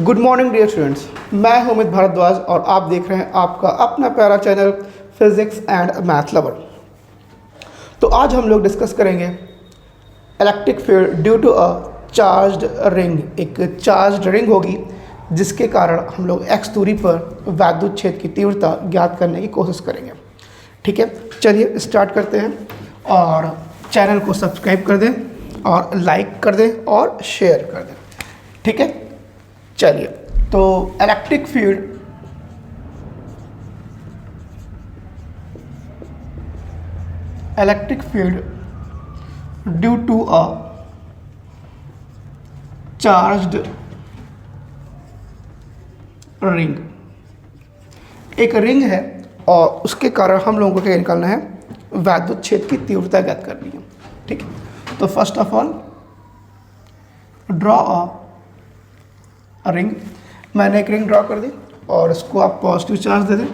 Good morning dear students, मैं हूं अमित भारद्वाज और आप देख रहे हैं आपका अपना प्यारा channel physics and math lover. तो आज हम लोग डिस्कस करेंगे electric field due to a charged ring. एक चार्ज्ड रिंग होगी जिसके कारण हम लोग x दूरी पर वैद्युत क्षेत्र की तीव्रता ज्ञात करने की कोशिश करेंगे। ठीक है, चलिए स्टार्ट करते हैं और चैनल को सब्सक्राइब कर दें और लाइक कर दें और शेयर कर दें। ठीक है, चलिए तो electric field due to a charged ring. एक रिंग है और उसके कारण हम लोगों को क्या निकालना है, वैद्युत क्षेत्र की तीव्रता ज्ञात करनी है। ठीक है, तो first of all draw a ring. मैंने एक रिंग ड्रॉ कर दी और इसको आप पॉजिटिव चार्ज दे दें।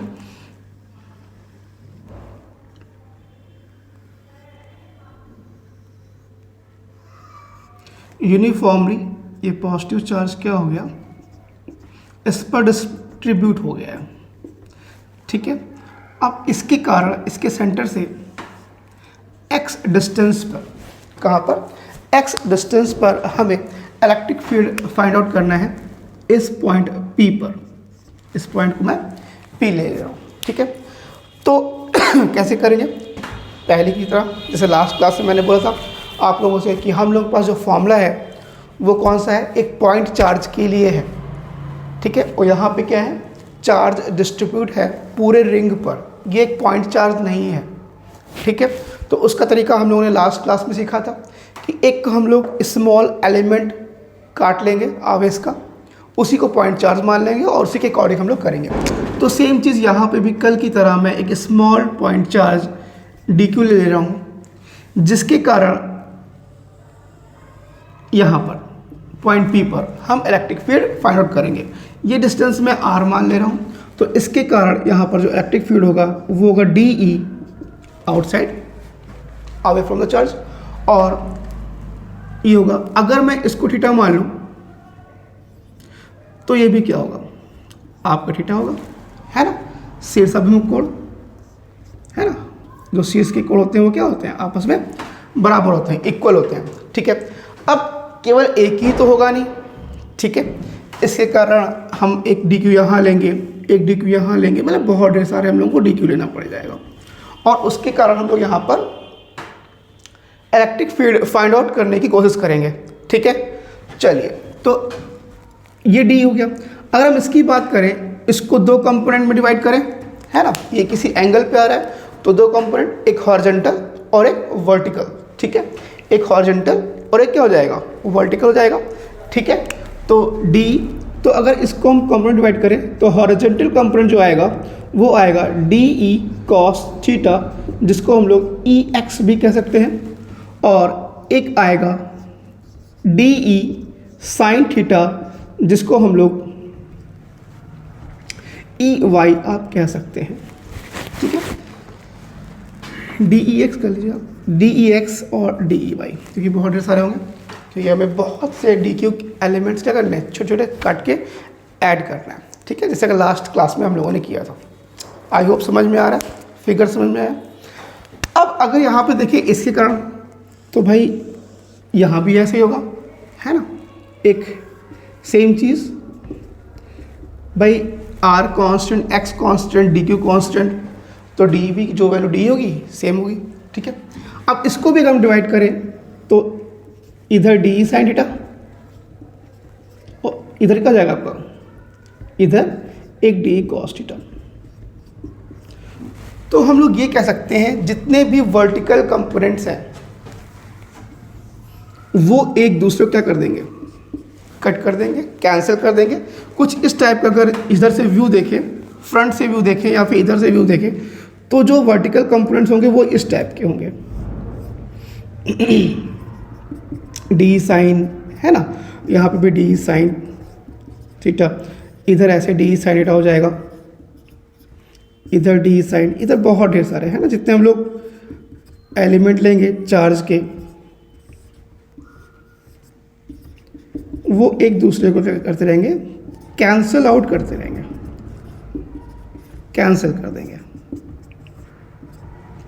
यूनिफॉर्मली ये पॉजिटिव चार्ज क्या हो गया, इस पर डिस्ट्रीब्यूट हो गया है। ठीक है, अब इसके कारण इसके सेंटर से x डिस्टेंस पर, कहाँ पर, x डिस्टेंस पर हमें इलेक्ट्रिक फील्ड फाइंड आउट करना है इस पॉइंट P पर। इस पॉइंट को मैं P ले रहा हूँ। ठीक है, तो कैसे करेंगे, पहले की तरह जैसे लास्ट क्लास में मैंने बोला था आप लोगों से कि हम लोग के पास जो फॉर्मूला है वो कौन सा है, एक पॉइंट चार्ज के लिए है। ठीक है, और यहाँ पे क्या है, चार्ज डिस्ट्रीब्यूट है पूरे रिंग पर, ये एक पॉइंट चार्ज नहीं है। ठीक है, तो उसका तरीका हम लोगों ने लास्ट क्लास में सीखा था कि एक हम लोग स्मॉल एलिमेंट काट लेंगे आवेश का, उसी को पॉइंट चार्ज मान लेंगे और उसी के अकॉर्डिंग हम लोग करेंगे। तो सेम चीज़ यहाँ पे भी कल की तरह मैं एक स्मॉल पॉइंट चार्ज dq ले रहा हूँ, जिसके कारण यहाँ पर पॉइंट P पर हम इलेक्ट्रिक फील्ड फाइंड आउट करेंगे। ये डिस्टेंस मैं r मान ले रहा हूँ, तो इसके कारण यहाँ पर जो इलेक्ट्रिक फील्ड होगा वो होगा DE outside, away from the charge, और ये होगा, अगर मैं इसको थीटा मान लूँ तो ये भी क्या होगा, आपका थीटा होगा, है ना। शीर्ष अभिमुख कोण है ना, जो शीर्ष के कोण होते हैं वो क्या होते हैं, आपस में बराबर होते हैं, इक्वल होते हैं। ठीक है, अब केवल एक ही तो होगा नहीं। ठीक है, इसके कारण हम एक DQ यहाँ लेंगे, एक DQ यहाँ लेंगे, मतलब बहुत ढेर सारे हम लोगों को DQ लेना पड़ जाएगा, और उसके कारण हम लोग यहाँ पर इलेक्ट्रिक फील्ड फाइंड आउट करने की कोशिश करेंगे। ठीक है, चलिए तो ये D हो गया। अगर हम इसकी बात करें, इसको दो कंपोनेंट में डिवाइड करें, है ना, ये किसी एंगल पे आ रहा है, तो दो कंपोनेंट, एक हॉरिजॉन्टल और एक वर्टिकल। ठीक है, एक हॉरिजॉन्टल और एक क्या हो जाएगा, वर्टिकल हो जाएगा। ठीक है, तो D, तो अगर इसको हम कंपोनेंट डिवाइड करें तो हॉरिजॉन्टल कंपोनेंट जो आएगा वो आएगा DE cos थीटा, जिसको हम लोग EX भी कह सकते हैं, और एक आएगा DE sin थीटा, जिसको हम लोग EY आप कह सकते हैं। ठीक है, DEX कर लीजिए आप, DEX और DEY, क्योंकि बहुत ढेर सारे होंगे, क्योंकि हमें बहुत से DQ एलिमेंट्स क्या करने हैं, छोटे छोटे काट के ऐड करना है। ठीक है, जैसे कि लास्ट क्लास में हम लोगों ने किया था। आई होप समझ में आ रहा है, फिगर समझ में आया। अब अगर यहाँ पे देखिए इसके कारण, तो भाई यहाँ भी ऐसे ही होगा, है ना, एक सेम चीज़ भाई, R constant, X constant, DQ constant, तो D भी जो वैल्यू D होगी सेम होगी। ठीक है, अब इसको भी अगर हम डिवाइड करें तो इधर DE sin थीटा और इधर क्या जाएगा आपका, इधर एक DE cos थीटा। तो हम लोग ये कह सकते हैं जितने भी वर्टिकल कंपोनेंट्स हैं वो एक दूसरे को क्या कर देंगे, कट कर देंगे, कैंसिल कर देंगे। कुछ इस टाइप का अगर इधर से व्यू देखें, फ्रंट से व्यू देखें या फिर इधर से व्यू देखें, तो जो वर्टिकल कंपोनेंट्स होंगे वो इस टाइप के होंगे। D साइन, है ना, यहाँ पे भी D साइन थीटा, इधर ऐसे D साइन थीटा हो जाएगा, इधर D साइन, इधर बहुत ढेर सारे, है ना, जितने हम लोग एलिमेंट लेंगे चार्ज के वो एक दूसरे को करते रहेंगे कैंसिल आउट करते रहेंगे, कैंसिल कर देंगे।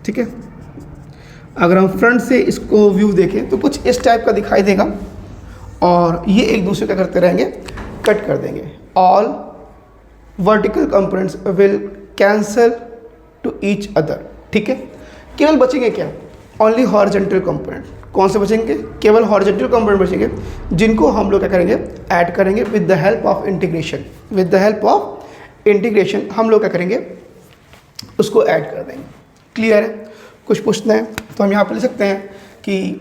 ठीक है, अगर हम फ्रंट से इसको व्यू देखें तो कुछ इस टाइप का दिखाई देगा और ये एक दूसरे का करते रहेंगे, कट कर देंगे। All vertical components will cancel two each other. ठीक है, केवल बचेंगे क्या, ओनली हॉरिजॉन्टल कंपोनेंट। कौन से बचेंगे, केवल हॉरिजॉन्टल कंपोनेंट बचेंगे जिनको हम लोग क्या करेंगे, ऐड करेंगे with the help of integration. With the help of integration हम लोग क्या करेंगे, उसको ऐड कर देंगे। क्लियर है? कुछ पूछना है तो हम यहाँ पर लिख सकते हैं कि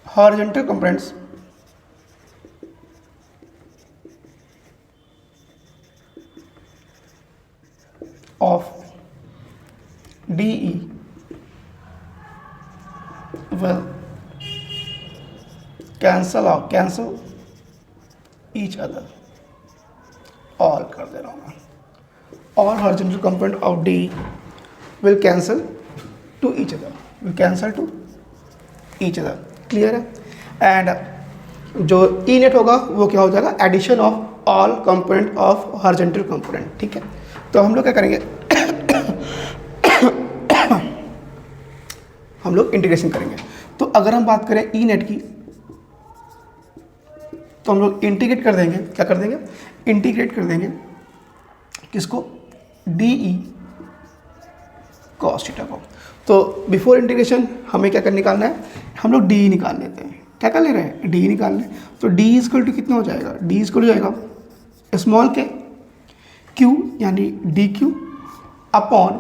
horizontal components of DE will cancel each other। all कर दे रहा हूँ मैं, all horizontal component of DE will cancel to each other, will cancel to each other। Clear है? एंड जो ई नेट होगा वो क्या हो जाएगा, addition of all component of horizontal component. ठीक है, तो हम लोग क्या करेंगे हम लोग इंटीग्रेशन करेंगे। तो अगर हम बात करें ई नेट की तो हम लोग इंटीग्रेट कर देंगे, क्या कर देंगे, इंटीग्रेट कर देंगे किसको, DE cos थीटा को। तो बिफोर इंटीग्रेशन हमें क्या कर निकालना है, हम लोग DE निकाल लेते हैं। क्या कर ले रहे हैं, DE निकाल लें। तो DE इक्वल टू कितना हो जाएगा, DE इक्वल हो जाएगा स्मॉल के Q यानी DQ अपॉन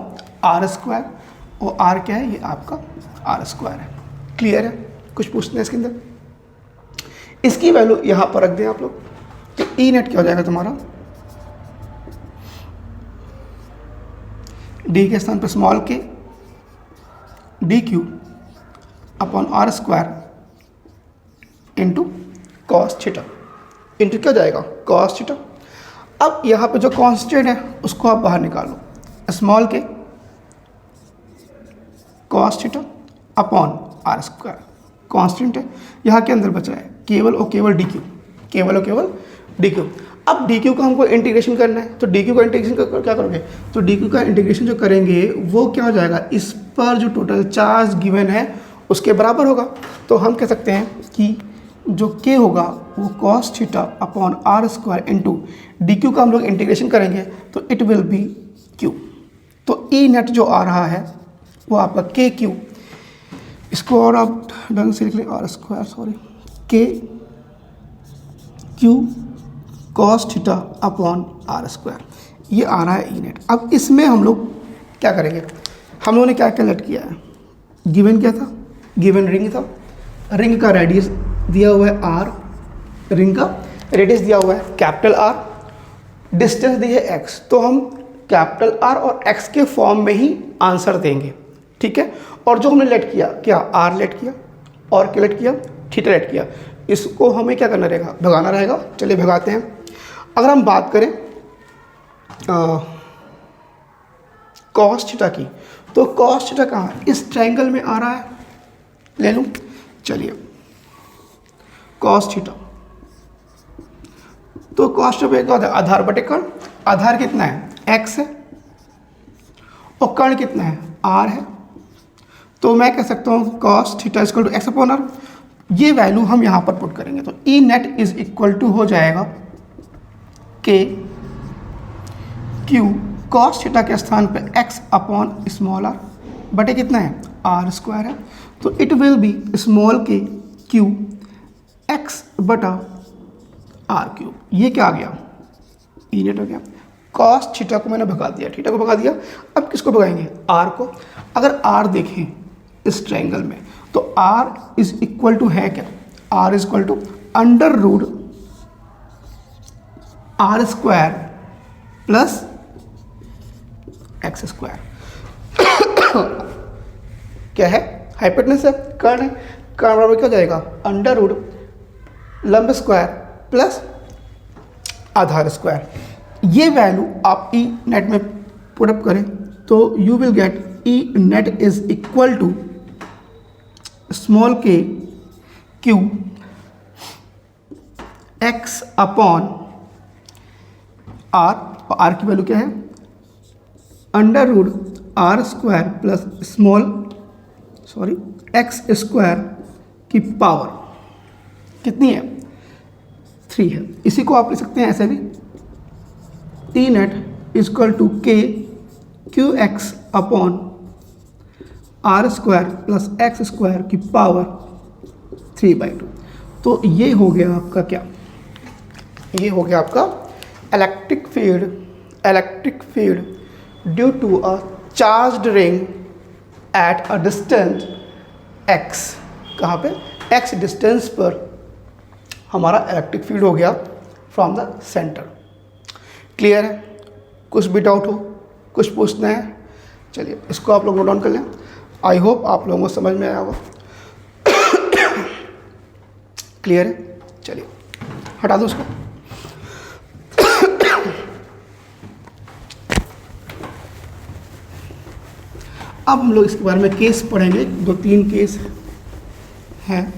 R स्क्वायर, और R क्या है, ये आपका R स्क्वायर है। क्लियर है? कुछ पूछते हैं इसके अंदर, इसकी वैल्यू यहाँ पर रख दें आप लोग। तो ई नेट क्या हो जाएगा तुम्हारा, डी के स्थान पर स्मॉल के DQ upon R square into cos theta, into क्या हो जाएगा, कॉस थीटा। अब यहाँ पे जो कांस्टेंट है उसको आप बाहर निकालो, स्मॉल के cos theta upon R square, constant है। यहाँ के अंदर बचा है केवल और केवल DQ, केवल और केवल DQ। अब DQ का हमको इंटीग्रेशन करना है, तो DQ का इंटीग्रेशन क्या करोगे, तो DQ का इंटीग्रेशन जो करेंगे वो क्या हो जाएगा, इस पर जो टोटल चार्ज गिवन है उसके बराबर होगा। तो हम कह सकते हैं कि जो K होगा वो cos theta upon R square into DQ का हम लोग इंटीग्रेशन करेंगे तो इट विल बी Q। तो ई नेट जो आ रहा है वो आपका KQ, इसको और आप ढंग से लिख लें, R square sorry KQ cos theta upon R square, ये आ रहा है ई नेट। अब इसमें हम लोग क्या करेंगे, हम लोगों ने क्या क्या लेट किया है, गिवन क्या था, गिवन रिंग था, रिंग का रेडियस दिया हुआ है R, रिंग का रेडियस दिया हुआ है कैपिटल R, डिस्टेंस दी है x, तो हम कैपिटल R और x के फॉर्म में ही आंसर देंगे। ठीक है, और जो हमने लेट किया, क्या R लेट किया और क्या लेट किया, थीटा लेट किया, इसको हमें क्या करना रहेगा, भगाना रहेगा। चलिए भगाते हैं। अगर हम बात करें कॉस थीटा की, तो कॉस थीटा कहाँ, इस ट्रायंगल में आ रहा है, ले लूँ। चलिए कॉस थीटा, तो कॉस थीटा क्या होता है, आधार बटे कर्ण। आधार कितना है, x है, और कर्ण कितना है, r है। तो मैं कह सकता हूँ cos theta equal to x upon r. ये वैल्यू हम यहाँ पर पुट करेंगे तो E net is equal to हो जाएगा के क्यू कॉस थीटा के स्थान पे x अपॉन स्मॉल r बटे कितना है, r स्क्वायर है। तो it will B small k Q x बटा r क्यूब। ये क्या आ गया, ई नेट हो गया। कॉस थीटा को मैंने भगा दिया, थीटा को भगा दिया। अब किसको भगाएंगे, r को। अगर r देखें इस ट्रायंगल में तो r इज इक्वल टू है क्या, r is equal to under root r square plus x square. क्या है, हाइपोटेनस है, कर्ण है, कर्ण बराबर क्या हो जाएगा, अंडर रूट लंब स्क्वायर प्लस आधार स्क्वायर। ये वैल्यू आप ई नेट में पुटअप करें तो you will get E net is equal to small k q x upon r, और आर की वैल्यू क्या है under root r square plus x square की पावर कितनी है 3 है। इसी को आप लिख सकते हैं ऐसे भी T net is equal to k q x upon r square plus x square की पावर 3/2। तो ये हो गया आपका क्या, ये हो गया आपका electric field due to a charged ring at a distance x। कहाँ पे x डिस्टेंस पर हमारा इलेक्ट्रिक फील्ड हो गया फ्रॉम द सेंटर। क्लियर है? कुछ भी डाउट हो, कुछ पूछना है, चलिए इसको आप लोग नोट डाउन कर लें। आई होप आप लोगों को समझ में आया होगा। क्लियर है? चलिए हटा दो उसको। अब हम लोग इसके बारे में केस पढ़ेंगे, 2-3 केस हैं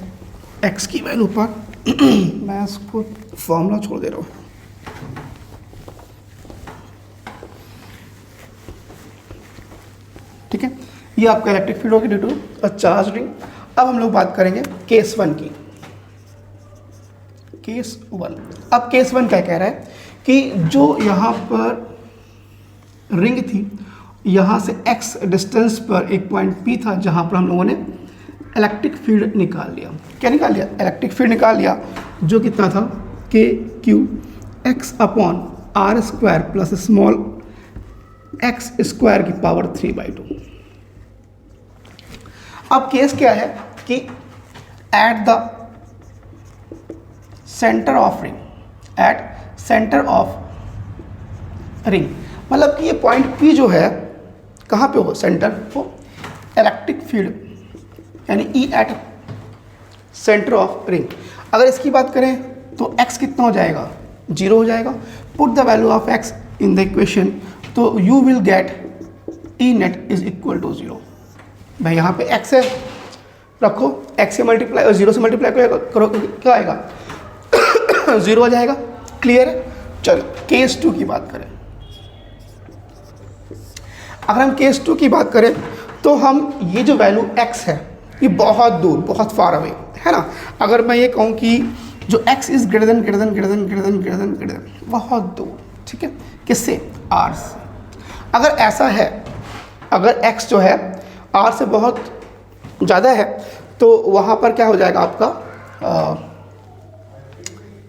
x की वैल्यू पर। मैं इसको फॉर्मूला छोड़ दे रहा हूँ। ठीक है, ये आपका इलेक्ट्रिक फील्ड होगी due to a charge ring. अब हम लोग बात करेंगे केस 1 की। केस 1, अब केस 1 क्या कह रहा है कि जो यहाँ पर रिंग थी, यहाँ से x डिस्टेंस पर एक पॉइंट P था जहाँ पर हम लोगों ने इलेक्ट्रिक फील्ड निकाल लिया। क्या निकाल लिया? इलेक्ट्रिक फील्ड निकाल लिया, जो कितना था k q x upon r square plus small x square की पावर 3/2। अब केस क्या है कि at the center of ring, at center of ring, मतलब कि ये पॉइंट P जो है कहाँ पे हो, सेंटर, वो इलेक्ट्रिक फील्ड यानी E eight center of ring. अगर इसकी बात करें तो x कितना हो जाएगा, 0 हो जाएगा। Put the value of x in the equation, तो you will get E net is equal to 0। भाई यहाँ पे x है, रखो, x से मल्टीप्लाई और 0 से मल्टीप्लाई करो, क्या आएगा 0 हो जाएगा। क्लियर है? चलो केस 2 की बात करें। अगर हम केस 2 की बात करें तो हम ये जो वैल्यू x है ये बहुत दूर, बहुत फार अवे है ना। अगर मैं ये कहूँ कि जो x इज ग्रेटर देन बहुत दूर, ठीक है, किससे, r से। अगर ऐसा है, अगर x जो है r से बहुत ज़्यादा है, तो वहाँ पर क्या हो जाएगा आपका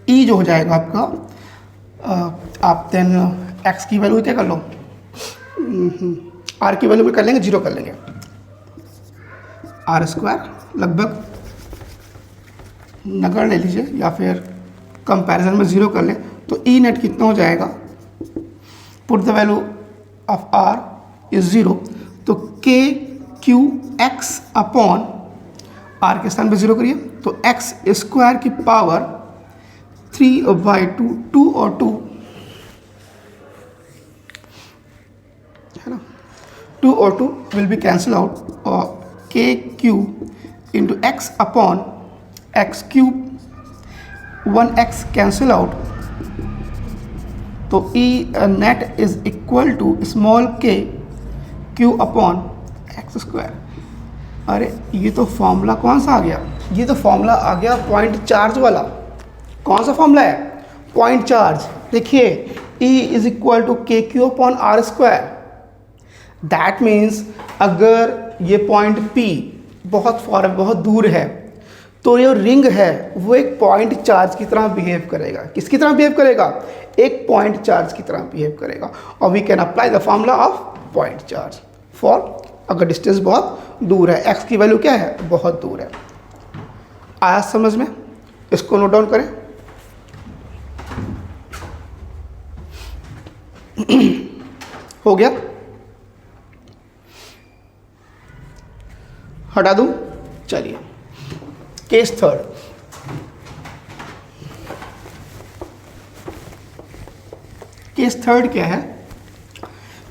E जो हो जाएगा आपका, आप देन x की वैल्यू क्या कर लो, r की वैल्यू में कर लेंगे 0 कर लेंगे, आर स्क्वायर लगभग नगर ले लीजिए या फिर कंपैरिजन में 0 कर लें, तो ई नेट कितना हो जाएगा, put the value of r is 0, तो के क्यू एक्स अपॉन आर के स्थान पे 0 करिए, तो एक्स स्क्वायर की पावर 3/2, 2 और 2 है ना, 2 और 2 विल बी कैंसिल आउट, और k q into x upon x cube, 1x cancel out, तो E net is equal to small k q upon x square. अरे ये तो फॉर्मूला कौन सा आ गया, ये तो फॉर्मूला आ गया पॉइंट चार्ज वाला। कौन सा फॉर्मूला है, पॉइंट चार्ज। देखिए E is equal to k q upon r square. That means अगर ये पॉइंट P बहुत फार, बहुत दूर है, तो ये रिंग है वो एक पॉइंट चार्ज की तरह बिहेव करेगा। किसकी तरह बिहेव करेगा, एक पॉइंट चार्ज की तरह बिहेव करेगा। और we can apply the formula of point charge for अगर डिस्टेंस बहुत दूर है, x की वैल्यू क्या है, बहुत दूर है। आया समझ में? इसको नोट डाउन करें। हो गया, हटा दूं। चलिए केस 3। केस 3 क्या है,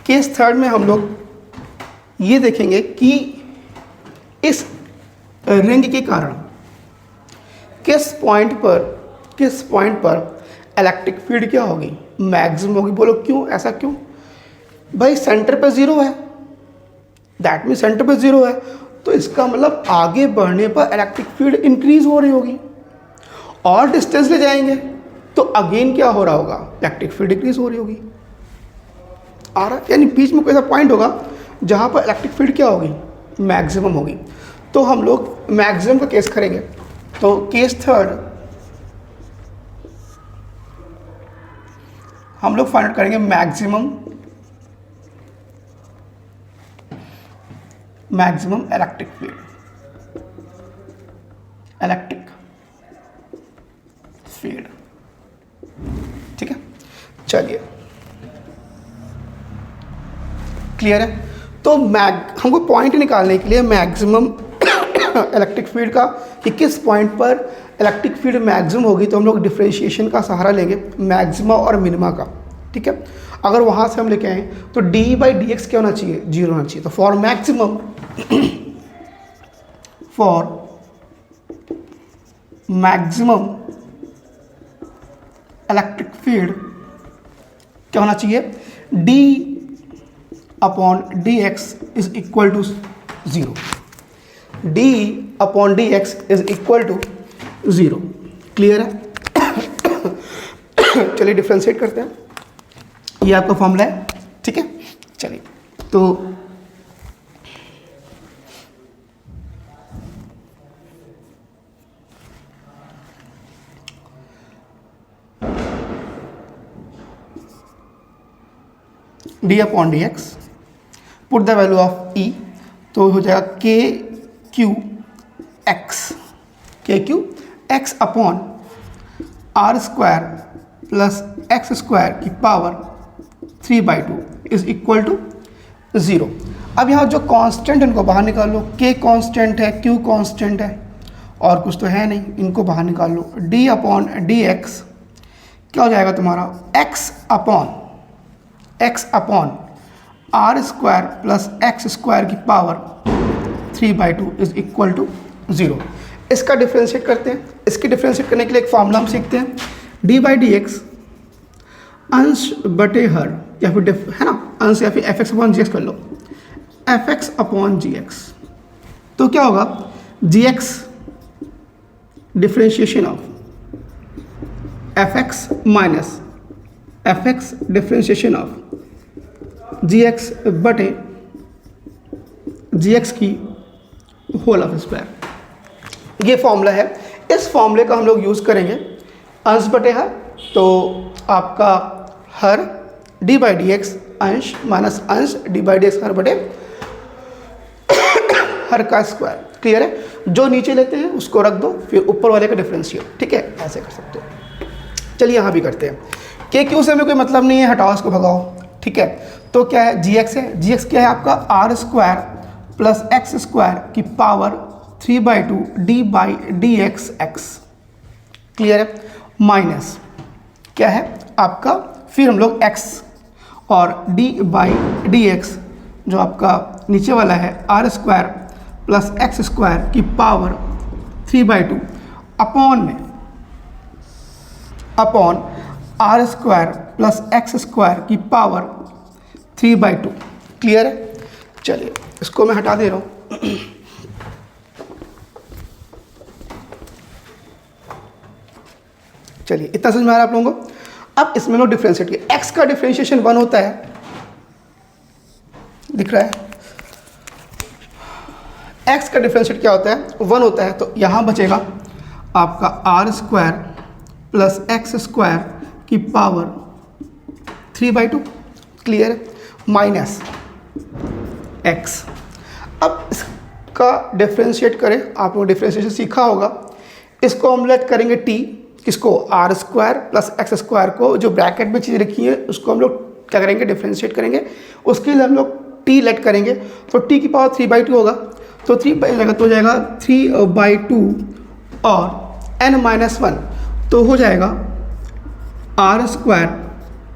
केस 3 में हम लोग ये देखेंगे कि इस रिंग के कारण किस किस पॉइंट पर इलेक्ट्रिक फील्ड क्या होगी, मैक्सिमम होगी। बोलो क्यों, ऐसा क्यों? भाई सेंटर पे ज़ीरो है, दैट मीन सेंटर पे ज़ीरो है, तो इसका मतलब आगे बढ़ने पर इलेक्ट्रिक फील्ड इंक्रीज हो रही होगी। और डिस्टेंस ले जाएंगे तो अगेन क्या हो रहा होगा, इलेक्ट्रिक फील्ड इंक्रीज हो रही होगी। आ रहा, यानी बीच में कोई ऐसा पॉइंट होगा जहाँ पर इलेक्ट्रिक फील्ड क्या होगी, मैक्सिमम होगी। तो हम लोग मैक्सिमम का केस करेंगे। तो केस थर्ड हम लोग फाइंड आउट करेंगे मैक्सिमम इलेक्ट्रिक फील्ड, ठीक है। चलिए क्लियर है। तो हमको पॉइंट निकालने के लिए मैक्सिमम इलेक्ट्रिक फील्ड का कि किस पॉइंट पर इलेक्ट्रिक फील्ड मैक्सिमम होगी, तो हम लोग डिफरेंशिएशन का सहारा लेंगे मैक्सिमा और मिनिमा का, ठीक है। अगर वहाँ से हम लेके आए तो d/dx क्या होना चाहिए, 0 होना चाहिए। तो फॉर मैक्सिमम इलेक्ट्रिक फील्ड क्या होना चाहिए, d/dx is equal to 0, d/dx is equal to 0। Clear है। चलिए डिफ्रेंशिएट करते हैं, ये आपका फॉर्मूला है, ठीक है। चलिए तो d/dx put the value of E, तो हो जाएगा kqx upon r² plus x² की पावर 3/2 इज इक्वल टू 0। अब यहाँ जो कांस्टेंट इनको बाहर निकाल लो, k कांस्टेंट है, q कांस्टेंट है, और कुछ तो है नहीं, इनको बाहर निकाल लो। d/dx क्या हो जाएगा तुम्हारा, x upon r² plus x² की पावर 3/2 इज इक्वल टू 0। इसका डिफ्रेंशिएट करते हैं। इसकी डिफ्रेंशिएट करने के लिए एक फॉर्मूला हम सीखते हैं, d/dx अंश बटे हर, या फिर है ना, अंश या फिर fx/gx कर लो, fx/gx। तो क्या होगा, gx differentiation of fx minus fx differentiation of gx बटे gx की होल ऑफ स्क्वायर। ये फॉर्मूला है। इस फॉर्मूले का हम लोग यूज़ करेंगे अंश बटे हर, तो आपका हर d/dx अंश माइनस अंश d/dx हर बटे हर का स्क्वायर। क्लियर है। जो नीचे लेते हैं उसको रख दो, फिर ऊपर वाले का डिफरेंशिएट, ठीक है, ऐसे कर सकते हो। चलिए यहाँ भी करते हैं। के क्यू से हमें कोई मतलब नहीं है, हटाओ इसको, भगाओ, ठीक है। तो क्या है, gx है, gx क्या है आपका r² प्लस x² की पावर 3/2 d/dx। क्लियर है। माइनस क्या है आपका, फिर हम लोग x और d/dx जो आपका नीचे वाला है r² प्लस x² की power 3/2 upon r² plus x² की पावर 3/2। क्लियर है। चलिए इसको मैं हटा दे रहा हूँ। चलिए इतना समझ में आ रहा है आप लोगों को। अब इसमें लोग डिफ्रेंशिएट किया, x का डिफ्रेंशिएशन 1 होता है, दिख रहा है, x का डिफ्रेंशिएट क्या होता है, 1 होता है। तो यहाँ बचेगा आपका r² प्लस x² की पावर 3/2। क्लियर है। Minus x। अब इसका डिफ्रेंशिएट करें, आप लोग डिफ्रेंशिएशन सीखा होगा। इसको हम लेट करेंगे t, किसको, r² प्लस x² को, जो ब्रैकेट में चीज़ रखी है उसको हम लोग क्या करेंगे, डिफ्रेंशिएट करेंगे। उसके लिए हम लोग t लेट करेंगे, तो t की पावर 3/2 होगा, तो 3 तो हो जाएगा 3/2 और n-1, तो हो जाएगा r²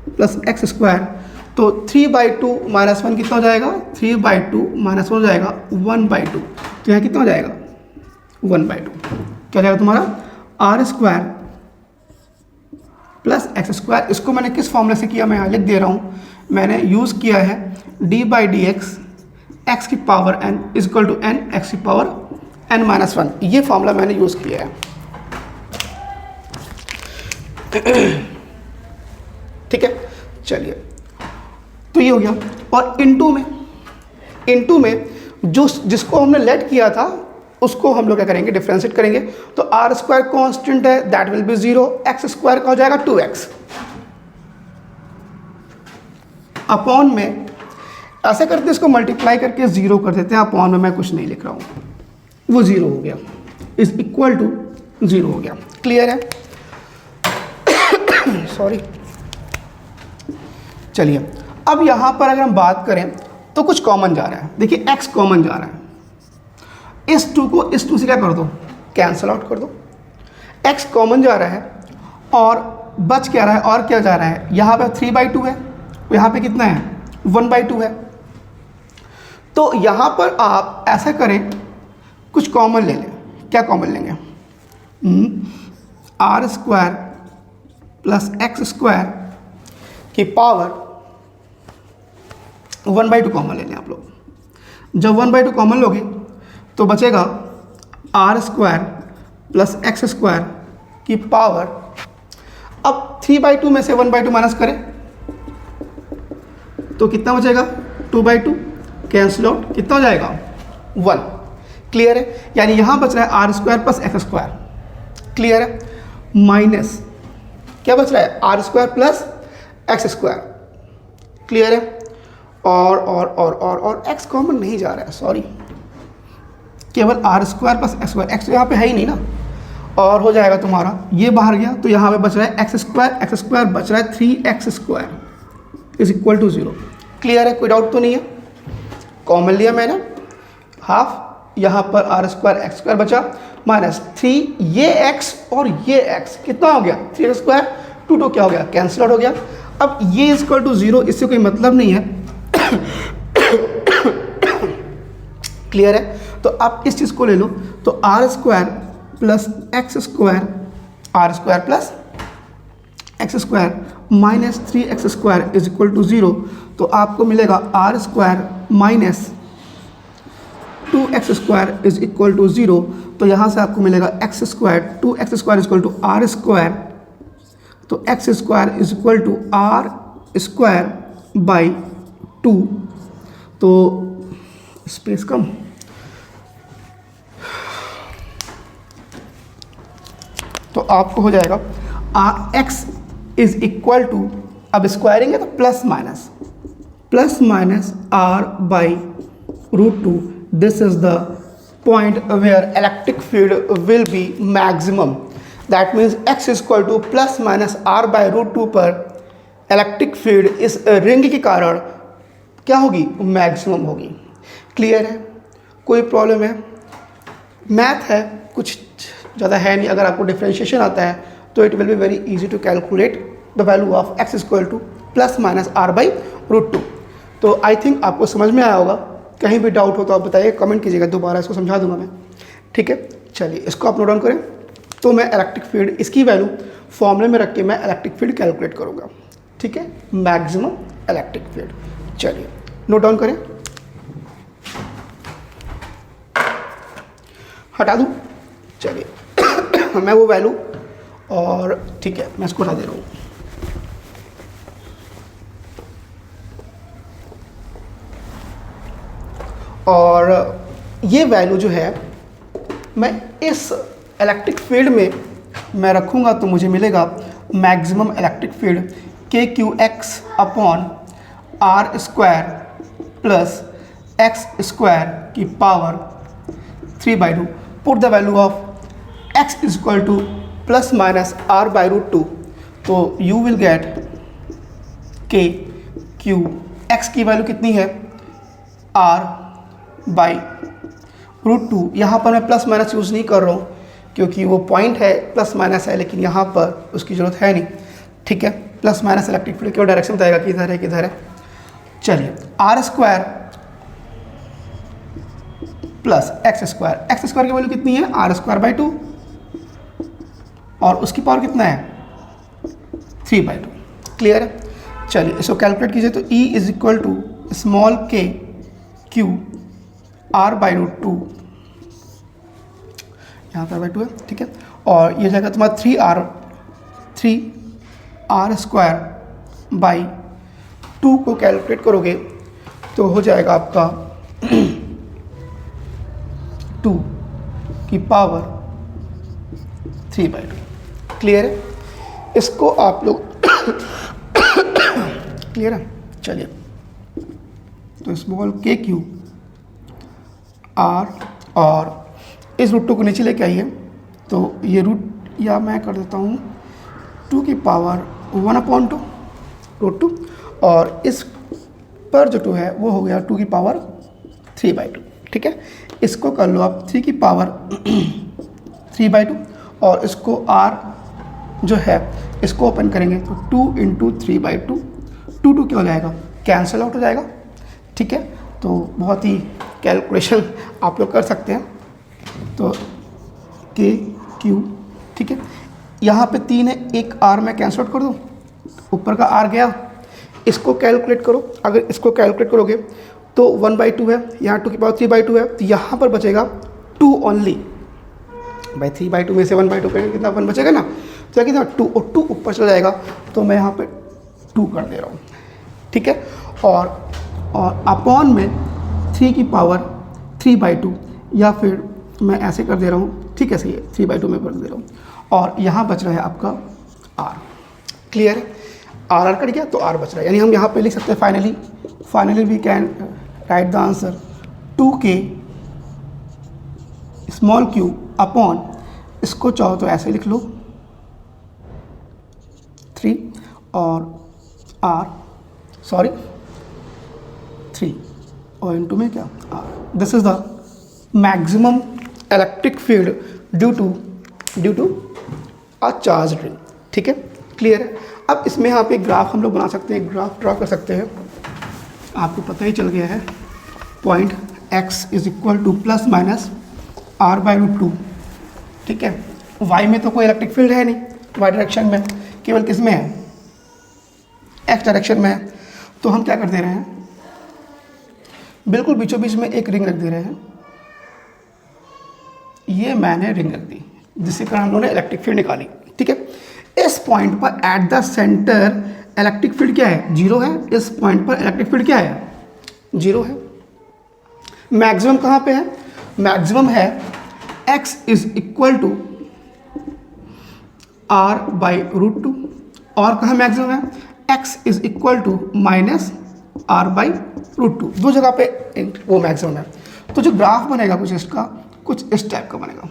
प्लस x²। तो 3/2 माइनस 1 कितना हो जाएगा, 3/2 माइनस 1 हो जाएगा 1/2। तो यहाँ कितना हो जाएगा, 1/2। क्या हो जाएगा तुम्हारा, r² प्लस एक्स स्क्वायर। इसको मैंने किस फॉर्मूले से किया मैं यहाँ लिख दे रहा हूँ, मैंने यूज़ किया है d/dx एक्स की power n is equal to n x की पावर n-1। ये फॉर्मूला मैंने यूज़ किया है। ठीक है, चलिए, तो ये हो गया। और इनटू में जिसको हमने लेट किया था उसको हम लोग क्या करेंगे, डिफ्रेंशिएट करेंगे। तो आर स्क्वायर कॉन्स्टेंट है, that will be 0, x square का हो जाएगा 2x अपॉन में, ऐसे करते इसको मल्टीप्लाई करके 0 कर देते हैं। अपॉन में मैं कुछ नहीं लिख रहा हूँ, वो 0 हो गया, इज इक्वल टू 0 हो गया। क्लियर है? सॉरी। चलिए, अब यहाँ पर अगर हम बात करें तो कुछ कॉमन जा रहा है। देखिए x कॉमन जा रहा है, इस 2 को इस 2 से क्या कर दो, कैंसल आउट कर दो। x कॉमन जा रहा है और बच क्या रहा है, और क्या जा रहा है, यहाँ पे 3/2 है, यहाँ पे कितना है, 1/2 है। तो यहाँ पर आप ऐसा करें, कुछ कॉमन ले लें। क्या कॉमन लेंगे, r square plus x square की पावर 1/2 कॉमन ले लें आप लोग। जब 1/2 कॉमन लोगे तो बचेगा r square plus x square की पावर, अब 3/2 में से 1/2 माइनस करें तो कितना बचेगा, 2/2, कैंसिल आउट, कितना हो जाएगा, 1। क्लियर है? यानी यहाँ बच रहा है r square plus x square. Clear है? माइनस क्या बच रहा है, r square plus x square. Clear है? और एक्स कॉमन नहीं जा रहा है, सॉरी, केवल r square plus x square, x यहाँ पे है ही नहीं ना, और हो जाएगा तुम्हारा, ये बाहर गया तो यहाँ पे बच रहा है एक्स स्क्वायर बच रहा है 3x square is equal to 0। Clear है? कोई डाउट तो नहीं है? कॉमन लिया मैंने, हाफ, यहाँ पर आर स्क्वायर एक्स स्क्वायर बचा, माइनस 3 ये x और ये x कितना हो गया, 3x स्क्वायर, 2 क्या हो गया, कैंसिल आउट हो गया। अब ये इज इक्वल टू 0, इससे कोई मतलब नहीं है। क्लियर है? तो आप इस चीज़ को ले लो, तो r square plus x square, r square plus x square minus 3x square is equal to 0। तो आपको मिलेगा r square minus 2x square is equal to 0। तो यहाँ से आपको मिलेगा x square, 2x square is equal to r square, तो x square is equal to r square by 2। तो स्पेस कम, तो आपको हो जाएगा एक्स इज इक्वल टू, अब स्क्वायरिंग है तो plus minus r by √2। This is the point where electric field will be maximum. That means x is equal to plus minus r by √2 पर इलेक्ट्रिक फील्ड इस ring के कारण क्या होगी, maximum होगी। क्लियर है? कोई प्रॉब्लम है? मैथ है, कुछ ज़्यादा है नहीं। अगर आपको डिफरेंशिएशन आता है तो it will be very easy to calculate the value of x is equal to plus minus r by √2। तो आई थिंक आपको समझ में आया होगा। कहीं भी डाउट हो तो आप बताइए, कमेंट कीजिएगा, दोबारा इसको समझा दूंगा मैं। ठीक है, चलिए इसको आप नोट डाउन करें। तो मैं इलेक्ट्रिक फील्ड, इसकी वैल्यू फॉर्मूले में रख के मैं इलेक्ट्रिक फील्ड कैलकुलेट करूंगा। ठीक है, मैक्सिमम इलेक्ट्रिक फील्ड। चलिए नोट डाउन करें, हटा दूँ, चलिए मैं वो वैल्यू, और ठीक है मैं इसको हटा दे रहा हूँ। और ये वैल्यू जो है मैं इस इलेक्ट्रिक फील्ड में मैं रखूँगा तो मुझे मिलेगा maximum electric field KQX upon r square plus x square की power 3/2। Put the value of x is equal to plus minus r by √2। तो you will get KQ, x की वैल्यू कितनी है, r बाई √2। यहाँ पर मैं plus minus use नहीं कर रहा हूँ क्योंकि वो पॉइंट है, प्लस माइनस है, लेकिन यहाँ पर उसकी ज़रूरत है नहीं। ठीक है, प्लस माइनस इलेक्ट्रिक फील्ड केवल डायरेक्शन बताएगा कि इधर है किधर है। चलिए r square plus x square की वैल्यू कितनी है, आर स्क्वायर बाई 2, और उसकी पावर कितना है 3/2। क्लियर है? चलिए इसको कैलकुलेट कीजिए। तो E is equal to small k q r/√2, यहाँ पर r/2 है, ठीक है। और ये जाएगा तुम्हारा 3r/2 को कैलकुलेट करोगे तो हो जाएगा आपका 2 की पावर 3/2। क्लियर है? इसको आप लोग क्लियर है? चलिए तो स्मॉल k क्यू r और इस √2 को नीचे लेके आइए, तो ये रूट या मैं कर देता हूँ 2 की पावर 1/2 √2, और इस पर जो 2 है वो हो गया 2 की पावर 3/2। ठीक है, इसको कर लो आप 3 की पावर 3/2, और इसको r जो है इसको ओपन करेंगे तो 2 इंटू 3/2, 2 क्या हो जाएगा, कैंसिल आउट हो जाएगा। ठीक है, तो बहुत ही कैलकुलेशन आप लोग कर सकते हैं। तो k q, ठीक है, यहाँ पे 3 है, एक r मैं कैंसिल आउट कर दूँ, ऊपर का r गया, इसको कैलकुलेट करो। अगर इसको कैलकुलेट करोगे तो 1/2 है, यहाँ 2 की पावर 3/2 है, तो यहाँ पर बचेगा 2 ओनली। भाई 3/2 में से 1/2 करेंगे कितना 1 बचेगा ना, तो कितना 2, और 2 ऊपर चला जाएगा, तो मैं यहाँ पे 2 कर दे रहा हूँ। ठीक है, और अपॉन में 3 की पावर 3/2, या फिर मैं ऐसे कर दे रहा हूँ, ठीक है, सही है, 3/2 में कर दे रहा हूँ, और यहाँ बच रहा है आपका r। क्लियर है? r कट गया तो r बच रहा है, यानी हम यहाँ पे लिख सकते हैं finally we can write the answer 2k small q upon, इसको चाहो तो ऐसे लिख लो 3 और r 3 और इनटू में क्या r। This is the maximum electric field due to a charge ring. ठीक है, क्लियर है? अब इसमें यहाँ पे ग्राफ हम लोग बना सकते हैं, ग्राफ ड्रॉ कर सकते हैं। आपको पता ही चल गया है, point x is equal to plus minus r/√2। ठीक है, y में तो कोई इलेक्ट्रिक फील्ड है नहीं, y डायरेक्शन में, केवल किस में है, x डायरेक्शन में है। तो हम क्या कर दे रहे हैं, बिल्कुल बीचों बीच में एक रिंग रख दे रहे हैं। ये मैंने रिंग रख दी, जिससे कारण हम लोगों ने इलेक्ट्रिक फील्ड निकाली। ठीक है, इस पॉइंट पर eight the centre electric field क्या है, 0 है। इस पॉइंट पर इलेक्ट्रिक फील्ड क्या है, 0 है। मैक्सिमम कहाँ पे है, मैक्सिमम है x is equal to r/√2, और कहाँ मैक्सिमम है, x is equal to minus r/√2, दो जगह पे वो मैक्सिमम है। तो जो ग्राफ बनेगा कुछ इसका, कुछ इस टाइप का बनेगा।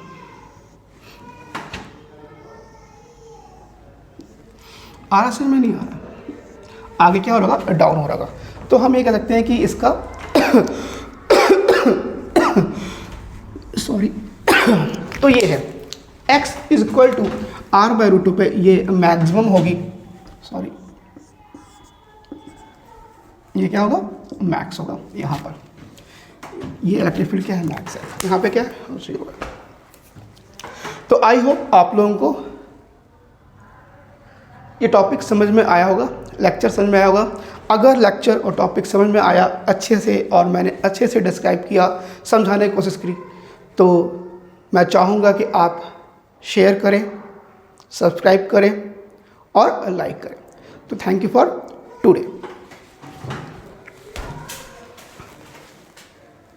RS में नहीं आ रहा, आगे क्या हो रहा, डाउन हो रहा। तो हम ये कह सकते हैं कि इसका सॉरी तो ये है x is equal to r/√2 पे ये मैक्सिमम होगी, सॉरी ये क्या होगा, मैक्स होगा। यहाँ पर ये इलेक्ट्रिक फील्ड क्या है, मैक्स है, यहाँ पे क्या है, 0 है। तो आई होप आप लोगों को ये टॉपिक समझ में आया होगा, लेक्चर समझ में आया होगा। अगर लेक्चर और टॉपिक समझ में आया अच्छे से, और मैंने अच्छे से डिस्क्राइब किया, समझाने की कोशिश करी, तो मैं चाहूँगा कि आप शेयर करें, सब्सक्राइब करें और लाइक करें। तो थैंक यू फॉर टुडे।